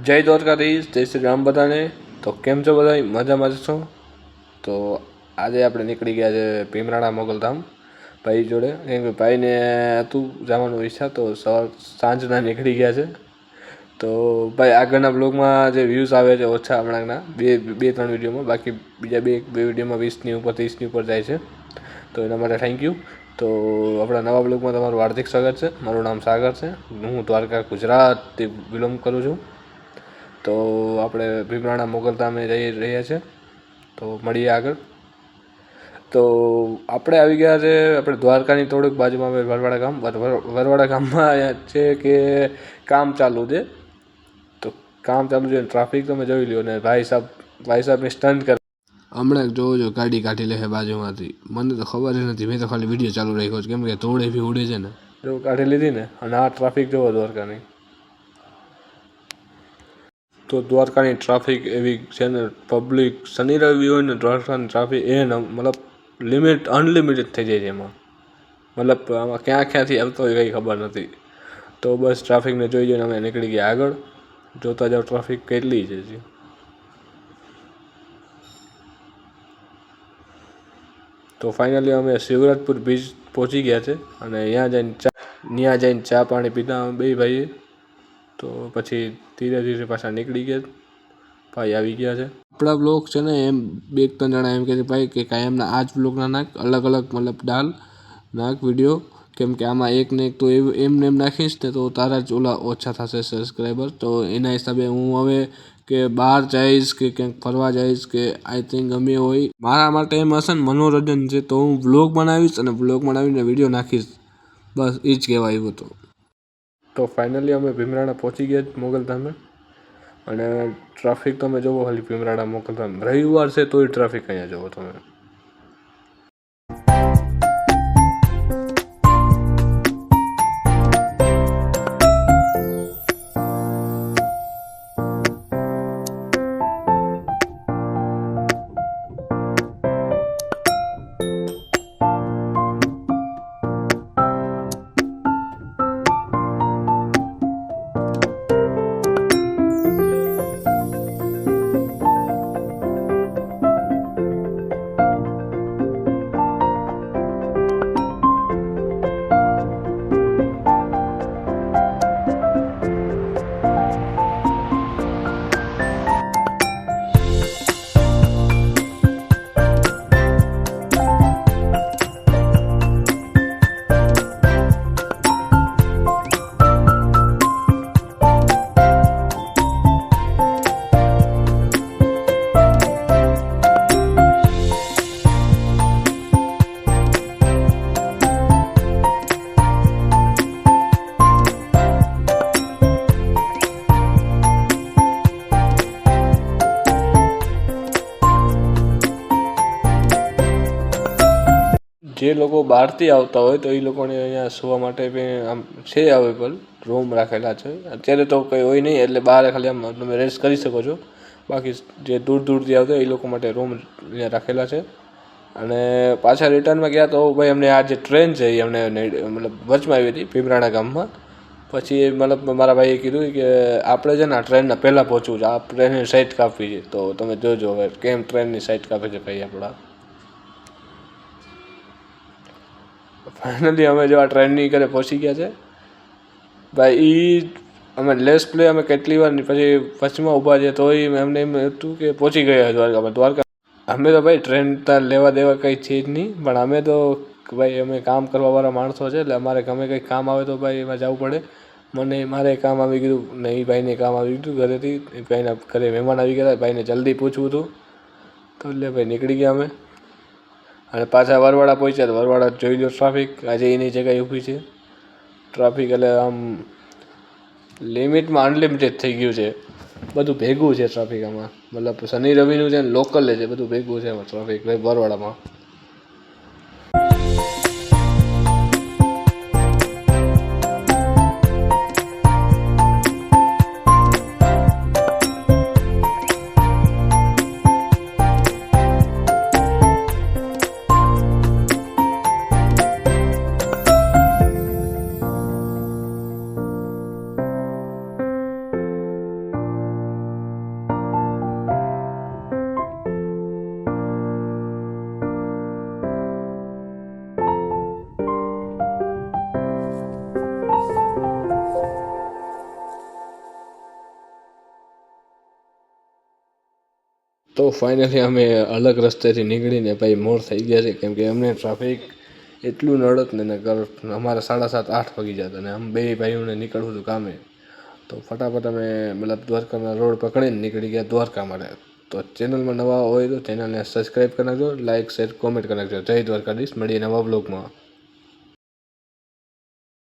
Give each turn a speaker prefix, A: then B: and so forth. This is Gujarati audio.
A: જય દ્વારકાધીશ, જય શ્રી રામ બધાને. તો કેમ છો બધા? મજામાં છો? તો આજે આપણે નીકળી ગયા છે ભીમરાણા મોગલધામ ભાઈ જોડે, કેમ કે ભાઈને હતું જવાનું ઈચ્છા, તો સાંજના નીકળી ગયા છે. તો ભાઈ આગળના બ્લોગમાં જે વ્યૂઝ આવે છે ઓછા હમણાંના બે ત્રણ વિડીયોમાં, બાકી બીજા બે વિડીયોમાં 20ની ઉપર 30ની ઉપર જાય છે. તો એના માટે થેન્ક યુ. તો આપણા નવા બ્લોગમાં તમારું હાર્દિક સ્વાગત છે. મારું નામ સાગર છે, હું દ્વારકા ગુજરાતથી બિલોંગ કરું છું. તો આપણે ભીમરાણા મોગલધામે જઈ રહ્યા છીએ, તો મળીએ આગળ. તો આપણે આવી ગયા છે આપણે દ્વારકાની થોડુંક બાજુમાં વરવાડા ગામ. વરવાડા ગામમાં છે કે કામ ચાલુ છે, તો કામ ચાલુ છે, ટ્રાફિક તમે જોઈ લો ને ભાઈ સાહેબને સ્ટન્ટ કરે. હમણાં જોજો ગાડી કાઢી લે છે બાજુમાંથી, મને તો ખબર જ નથી, મેં તો ખાલી વિડીયો ચાલુ રાખ્યો છે કેમ કે ધૂળ એવી ઉડે છે ને, જો કાઢી લીધી ને. અને આ ટ્રાફિક જોવો દ્વારકાની. તો દ્વારકાની ટ્રાફિક એવી છે ને, પબ્લિક શનિ રવિ હોય ને દ્વારકાની ટ્રાફિક મતલબ અનલિમિટેડ થઈ જાય છે એમાં. મતલબ આમાં ક્યાંથી આવતો હોય કંઈ ખબર નથી. તો બસ ટ્રાફિકને જોઈ જોઈને અમે નીકળી ગયા આગળ. જોતા જાઓ ટ્રાફિક કેટલી છે. તો ફાઇનલી અમે શિવરાજપુર બીચ પહોંચી ગયા છે, અને ત્યાં જઈને ચા પાણી પીધા બે ભાઈએ. તો પછી ધીરે ધીરે પાછા નીકળી ગયા. ભાઈ આવી ગયા છે. આપણા બ્લોગ છે ને એમ બે ત્રણ જણા એમ કહે છે ભાઈ કે કાયમના આ જ બ્લોગના નાખ, અલગ અલગ મતલબ નાખ વિડીયો, કેમ કે આમાં એક ને એક તો એમને એમ નાખીશ ને તો તારા જ ઓછા થશે સબસ્ક્રાઈબર. તો એના હિસાબે હું હવે કે બહાર જઈશ કે ક્યાંક ફરવા જઈશ કે આઈ થિંક ગમે હોય, મારા માટે એમ હશે ને મનોરંજન છે, તો હું વ્લોગ બનાવીશ અને વ્લોગ બનાવીને વિડીયો નાખીશ. બસ એ જ કહેવા આવ્યું હતું. તો ફાઇનલી અમે ભીમરાણા પહોંચી ગયા મોગલધામે. અને ટ્રાફિક તમે જુઓ ખાલી ભીમરાણા મોગલધામ, રવિવાર છે તોય ટ્રાફિક અહીંયા જુઓ તમે. જે લોકો બહારથી આવતા હોય તો એ લોકોને અહીંયા સુવા માટે આમ છે અવેલેબલ, રૂમ રાખેલા છે. અત્યારે તો કંઈ હોય નહીં એટલે બહાર ખાલી આમ તમે રેસ્ટ કરી શકો છો. બાકી જે દૂરથી આવતા હોય એ લોકો માટે રૂમ અહીંયા રાખેલા છે. અને પાછા રિટર્નમાં ગયા તો ભાઈ અમને આ જે ટ્રેન છે એ અમને મતલબ વચમાં આવી હતી ભીમરાણા ગામમાં. પછી મતલબ મારા ભાઈએ કીધું કે આપણે છે ને આ ટ્રેનના પહેલાં પહોંચવું છે, આ ટ્રેનની સાઈડ કાપવી છે. તો તમે જોજો હવે કેમ ટ્રેનની સાઈડ કાપે છે ભાઈ આપણા. ફાઇનલી અમે જો આ ટ્રેનની ઘરે પહોંચી ગયા છે ભાઈ. અમે લેસ પ્લે અમે કેટલી વાર પછી વચમાં ઊભા છે તોય એમને એમ હતું કે પહોંચી ગયા દ્વારકા. અમે તો ભાઈ ટ્રેન ત્યાં લેવા દેવા કંઈ છે જ નહીં, પણ અમે તો ભાઈ અમે કામ કરવાવાળા માણસો છે એટલે અમારે ગમે કંઈક કામ આવે તો ભાઈ એમાં જવું પડે. મારે કામ આવી ગયું ને એ ભાઈને કામ આવી ગયું ઘરેથી, એ ભાઈના ઘરે મહેમાન આવી ગયા હતા, ભાઈને જલ્દી પૂછવું હતું તો એટલે ભાઈ નીકળી ગયા અમે. અને પાછા વરવાડા પહોંચ્યા તો વરવાડા જોઈ લો ટ્રાફિક આજે એની જગ્યાએ ઊભી છે. ટ્રાફિક એટલે આમ લિમિટમાં અનલિમિટેડ થઈ ગયું છે, બધું ભેગું છે ટ્રાફિક આમાં. મતલબ શનિ રવિનું છે ને લોકલ છે, બધું ભેગું છે એમાં ટ્રાફિક વરવાડામાં. તો ફાઇનલી અમે અલગ રસ્તેથી નીકળીને ભાઈ મોડ થઈ ગયા છે, કેમ કે અમને ટ્રાફિક એટલું નડત ને અમારે 7:30-8 વાગી જતા અને આમ બે ભાઈઓને નીકળવું હતું કામે. તો ફટાફટ અમે મતલબ દ્વારકાના રોડ પકડીને નીકળી ગયા દ્વારકા માટે. તો ચેનલમાં નવા હોય તો ચેનલને સબસ્ક્રાઈબ કરી નાખજો, લાઇક શેર કોમેન્ટ કરી નાખજો. જય દ્વારકાધીશ, મળીએ નવા બ્લોગમાં.